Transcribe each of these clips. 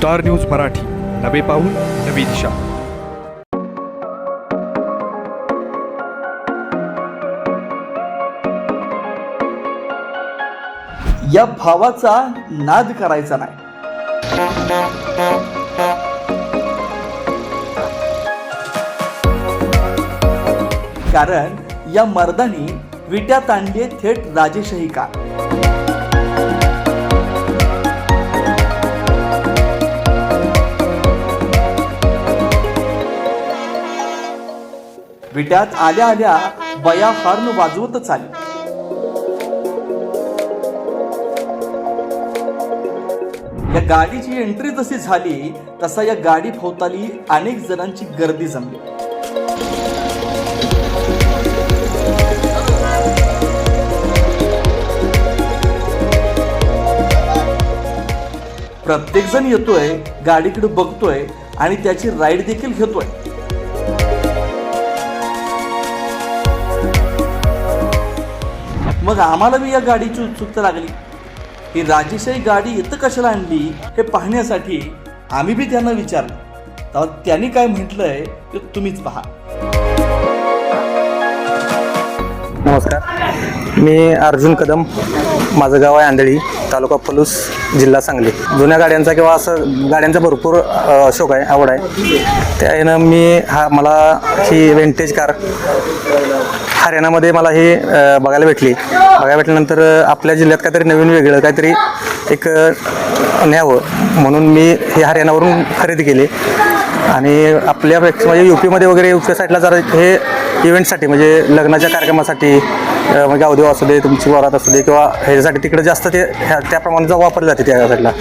Star news Marathi, नवे पाऊल नवी दिशा. या भावाचा नाद करायचा नाही. कारण या मर्दानी विट्यात आणली थेट राजेशाही का. विट्यात आल्या आल्या बया हॉर्न वाजवतच आली. या गाडीची एंट्री जशी झाली तसा या गाडी भोवताली अनेक जणांची गर्दी जमली. प्रत्येक जण येतोय, गाडीकडे बघतोय आणि त्याची राईड देखील घेतोय. मग आम्हाला बी या गाडीची उत्सुकता लागली. ही राजेशाही गाडी इथं कशाला आणली हे पाहण्यासाठी आम्ही बी त्यांना विचारलं. तेव्हा त्यांनी काय म्हटलंय ते तुम्हीच पहा. नमस्कार, मी अर्जुन कदम. माझं गाव आहे आंधळी, तालुका पलूस, जिल्हा सांगली. जुन्या गाड्यांचा किंवा असं गाड्यांचा भरपूर शौक आहे, आवड आहे. त्यानं मला ही विंटेज कार हरियाणामध्ये मला ही बघायला भेटल्यानंतर आपल्या जिल्ह्यात काहीतरी नवीन वेगळं काहीतरी एक न्यावं म्हणून मी हे हरियाणावरून खरेदी केली. आणि आपल्यापेक्षा म्हणजे UP-मध्ये वगैरे UP साईडला जरा हे इव्हेंटसाठी म्हणजे लग्नाच्या कार्यक्रमासाठी गावदेव असू दे, तुमची वरात असू दे किंवा ह्याच्यासाठी तिकडे जास्त ते त्याप्रमाणे वापरले जाते त्या साईडला.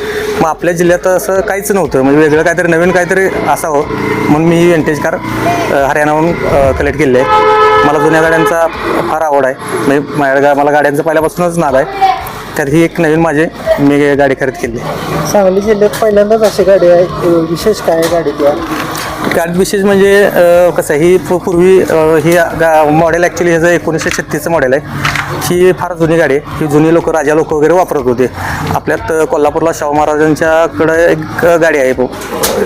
मग आपल्या जिल्ह्यात असं काहीच नव्हतं, म्हणजे वेगळं काहीतरी नवीन काहीतरी असावं म्हणून मी ही विंटेज कार हरियाणावरून कलेक्ट केली आहे. मला जुन्या गाड्यांचा फार आवड आहे, म्हणजे मला गाड्यांचा पहिल्यापासूनच नाद आहे. तर ही एक नवीन मी गाडी खरेदी केली. सांगली जिल्ह्यात पहिल्यांदाच अशी गाडी आहे, विशेष काय गाडी गाडीत विशेष म्हणजे कसं आहे, ही पूर्वी ही मॉडेल ॲक्च्युली ह्याचं 1936चं मॉडेल आहे. ही फार जुनी गाडी आहे. ही जुनी राजा लोक वगैरे वापरत होते. आपल्यात कोल्हापूरला शाहू महाराजांच्याकडं एक गाडी आहे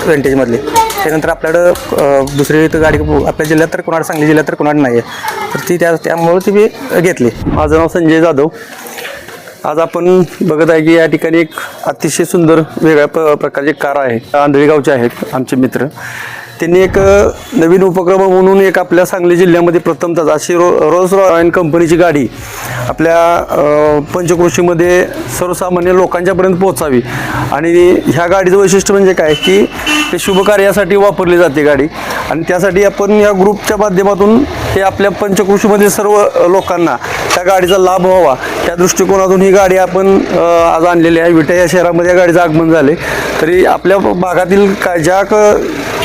विंटेजमधली. त्यानंतर आपल्याकडं दुसरी गाडी आपल्या जिल्ह्यात तर कोणाला, सांगली जिल्ह्यात तर कोणाला नाही आहे. तर ती त्यामुळे ती मी घेतली. माझं नाव संजय जाधव. आज आपण बघत आहे की या ठिकाणी एक अतिशय सुंदर वेगळ्या प्रकारची कार आहे. आंधळी गावचे आहेत आमचे मित्र. त्यांनी एक नवीन उपक्रम म्हणून एक आपल्या सांगली जिल्ह्यामध्ये प्रथमतः अशी रोल्स रॉयल कंपनीची गाडी आपल्या पंचक्रोशीमध्ये सर्वसामान्य लोकांच्यापर्यंत पोहोचावी. आणि ह्या गाडीचं वैशिष्ट्य म्हणजे काय की ते शुभ कार्यासाठी वापरली जाते गाडी. आणि त्यासाठी आपण या ग्रुपच्या माध्यमातून हे आपल्या पंचक्रोशीमध्ये सर्व लोकांना त्या गाडीचा लाभ व्हावा त्या दृष्टिकोनातून ही गाडी आपण आज आणलेली आहे. विटा या शहरामध्ये या गाडीचं आगमन झाले. तरी आपल्या भागातील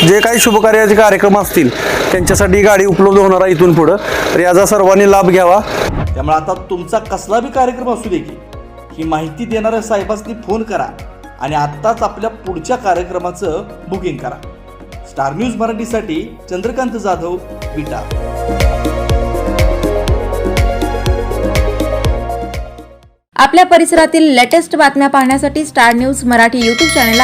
जे काही शुभकार्याचे कार्यक्रम असतील त्यांच्यासाठी गाडी उपलब्ध होणार आहे इथून पुढं. तर याचा सर्वांनी लाभ घ्यावा. त्यामुळे आता तुमचा कसला बी कार्यक्रम असू दे की ही माहिती देणाऱ्या साहेबांनी फोन करा आणि आत्ताच आपल्या पुढच्या कार्यक्रमाचं बुकिंग करा. स्टार न्यूज मराठीसाठी चंद्रकांत जाधव, विटा. आपल्या परिसरातील लेटेस्ट बातम्या पाहण्यासाठी स्टार न्यूज मराठी YouTube चॅनलला